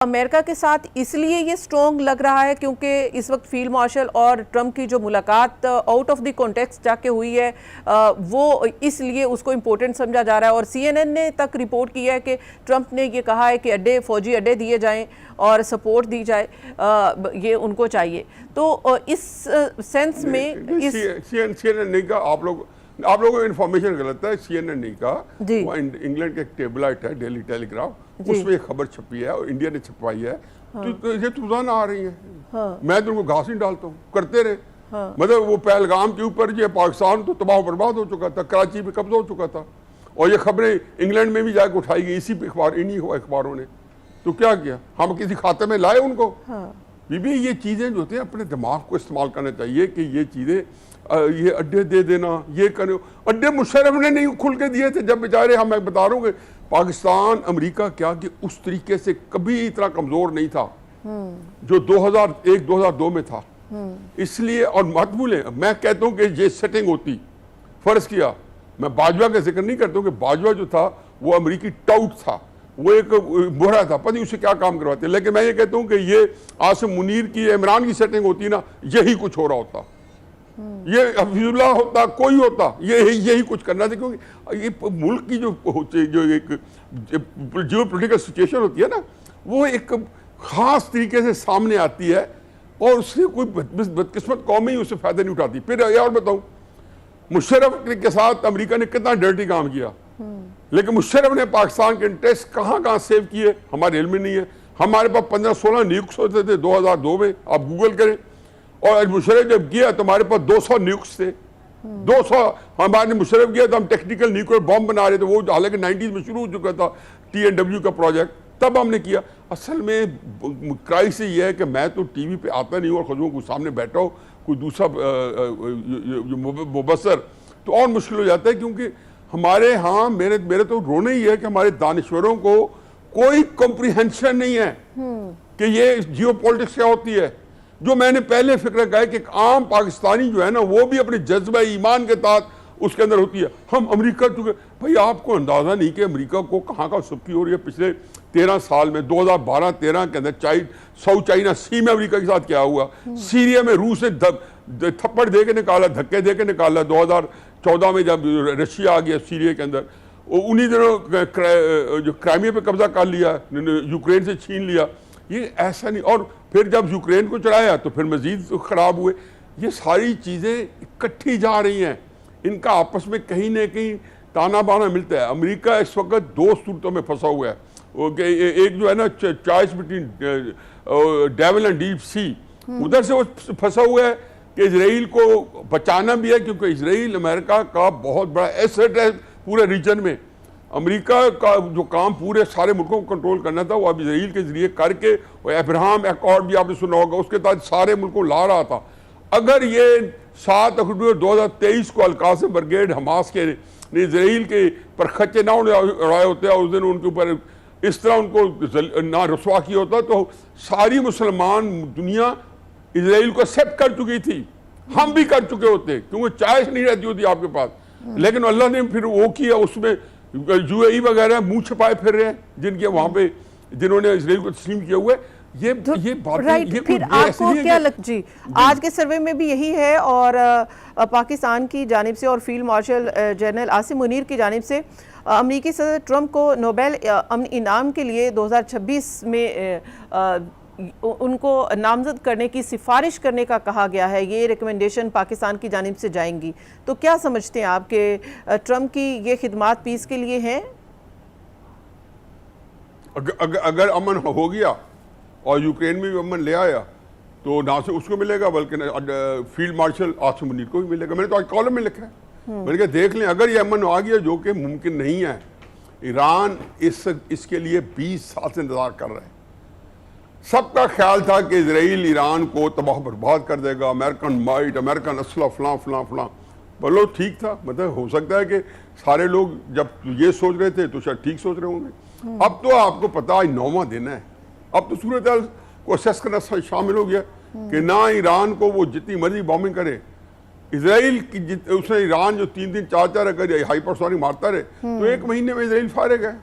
America के साथ इसलिए ये स्ट्रॉन्ग लग रहा है क्योंकि इस वक्त फील्ड मार्शल और ट्रंप की जो मुलाकात आउट ऑफ द कॉन्टेक्स्ट जाके हुई है, वो इसलिए उसको इम्पोर्टेंट समझा जा रहा है। और CNN ने तक रिपोर्ट किया है कि ट्रंप ने ये कहा है कि फौजी अड्डे दिए जाएं और सपोर्ट दी जाए, ये उनको चाहिए। तो इस सेंस में CNN नहीं कहा, आप लोगों को इन्फॉर्मेशन गलत है। CNN नहीं कहा, वो इंग्लैंड के एक टेबलाइट है डेली टेलीग्राफ, उसमें एक खबर छपी है और इंडिया ने छपवाई है। तो ये तूफान आ रही है, मैं तो उनको घास नहीं डालता हूँ, करते रहे। मतलब वो पहलगाम के ऊपर ये पाकिस्तान तो तबाह बर्बाद हो चुका था, कराची पे कब्जा हो चुका था, और ये खबरें इंग्लैंड में भी जाकर उठाई गई इसी इन्हीं अखबारों ने। तो क्या किया, हम किसी खाते में लाए उनको? बीबी ये चीज़ें जो होती हैं अपने दिमाग को इस्तेमाल करना चाहिए कि ये चीज़ें, ये अड्डे दे देना, ये करें। अड्डे मुशर्रफ ने नहीं खुल के दिए थे जब बेचारे, हम मैं बता रहा हूँ कि पाकिस्तान अमेरिका क्या कि उस तरीके से कभी इतना कमज़ोर नहीं था जो 2001-2002 में था। इसलिए, और मत भूलें, मैं कहता हूँ कि ये सेटिंग होती, फ़र्ज़ किया, मैं बाजवा का जिक्र नहीं करता हूँ कि बाजवा जो था वो अमेरिकी टाउट था, वो एक बुरा था, पता नहीं उसे क्या काम करवाते, लेकिन मैं ये कहता हूँ कि ये आसिम मुनीर की, इमरान की सेटिंग होती ना, यही कुछ हो रहा होता, ये हफीजुल्लाह होता, कोई होता, यही कुछ करना था। क्योंकि ये मुल्क की जो एक जियो पोलिटिकल सिचुएशन होती है ना, वो एक खास तरीके से सामने आती है और उससे कोई बदकिस्मत कौम ही उससे फायदा नहीं उठाती। फिर और बताऊं, मुशर्रफ के साथ अमेरिका ने कितना डर्टी काम किया, लेकिन मुशर्रफ ने पाकिस्तान के इंटरेस्ट कहाँ सेव किए हमारे इल्म में नहीं है। हमारे पास 15-16 न्यूक्स होते थे 2002 में, आप गूगल करें, और मुशर्रफ जब किया तो हमारे पास 200 न्यूक्स थे। 200 हमारे मुशर्रफ किया तो हम टेक्निकल न्यूक्लियर बॉम्ब बना रहे थे, वो हालांकि 90s में शुरू हो चुका था TNW का प्रोजेक्ट, तब हमने किया। असल में क्राइसिस ये है कि मैं तो टीवी पे आता नहीं हूँ और खुद को सामने बैठा हो कोई दूसरा मुबसर, तो और मुश्किल हो जाता है। क्योंकि हमारे यहाँ मेरे तो रोना ही है कि हमारे दानिश्वरों को कोई कॉम्प्रिहेंशन नहीं है कि ये जियो पॉलिटिक्स क्या होती है। जो मैंने पहले फिक्र कहा है कि आम पाकिस्तानी जो है ना, वो भी अपने जज्बा ईमान के तहत उसके अंदर होती है। हम अमेरिका चुके, भाई आपको अंदाज़ा नहीं कि अमेरिका को कहाँ का सबकी हो रही है। पिछले 13 साल में 2012-13 के अंदर साउथ चाइना सी में अमेरिका के साथ क्या हुआ, सीरिया में रूस ने थप्पड़ दे के निकाला, धक्के दे के निकाला। 2014 में जब रशिया आ गया सीरिया के अंदर, उन्हीं दिनों जो क्राइमिया पे कब्जा कर लिया, यूक्रेन से छीन लिया। ये ऐसा नहीं, और फिर जब यूक्रेन को चढ़ाया तो फिर मजीद खराब हुए। ये सारी चीज़ें इकट्ठी जा रही हैं, इनका आपस में कहीं ना कहीं ताना बाना मिलता है। अमेरिका इस वक्त 2 सूरतों में फंसा हुआ है। एक जो है ना choice between devil and deep sea, उधर से वो फंसा हुआ है कि इजराइल को बचाना भी है, क्योंकि इजराइल अमेरिका का बहुत बड़ा एसेट है पूरे रीजन में। अमेरिका का जो काम पूरे सारे मुल्कों को कंट्रोल करना था, वो अब इजराइल के जरिए करके, वो अब्राहम अकॉर्ड भी आपने सुना होगा, उसके तहत सारे मुल्कों ला रहा था। अगर ये 7 अक्टूबर 2023 को अल-कासिम ब्रिगेड हमास के इजराइल के पर खच्चे ना उड़ाए होते और उस दिन उनके ऊपर इस तरह उनको ना रसवा किया होता, तो सारी मुसलमान दुनिया इजराइल को एक्सेप्ट कर चुकी थी, हम भी कर चुके होते, क्योंकि चॉइस नहीं रहती होती आपके पास। लेकिन अल्लाह ने फिर वो किया, उसमें UAE वगैरह मुंह छुपाए फिर रहे हैं, जिनके वहां पे जिन्होंने इजराइल को तस्लीम किया हुआ है। ये बात राइट। फिर आपको क्या लगता जी, आज के सर्वे में भी यही है, और पाकिस्तान की जानिब से और field marshal general Asim Munir की जानिब से अमेरिकी सदर ट्रंप को नोबेल अमन इनाम के लिए 2026 में उनको नामजद करने की सिफारिश करने का कहा गया है। ये रिकमेंडेशन पाकिस्तान की जानिब से जाएंगी, तो क्या समझते हैं आप कि ट्रंप की ये खिदमात पीस के लिए हैं? अगर अमन हो गया और यूक्रेन में भी अमन ले आया, तो ना से उसको मिलेगा बल्कि फील्ड मार्शल आसिम मुनीर को भी मिलेगा। मैंने तो आज कॉलम में लिखा है, मैंने कहा देख लें, अगर ये अमन आ गया, जो कि मुमकिन नहीं है। ईरान इसके लिए 20 साल से इंतजार कर रहा है। सबका ख्याल था कि इजराइल ईरान को तबाह बर्बाद कर देगा, अमेरिकन माइट, अमेरिकन असला, फलां फलां फलां। बोलो ठीक था, मतलब हो सकता है कि सारे लोग जब ये सोच रहे थे तो शायद ठीक सोच रहे होंगे। अब तो आपको पता है 9वां दिन है, अब तो सूरत को असेस करना शामिल हो गया कि ना ईरान को वो जितनी मर्जी बॉम्बिंग करे, इजराइल की उसने ईरान जो 3-3, 4-4 अगर हाइपरसोनिक मारता रहे तो 1 महीने में इजराइल फारेग है।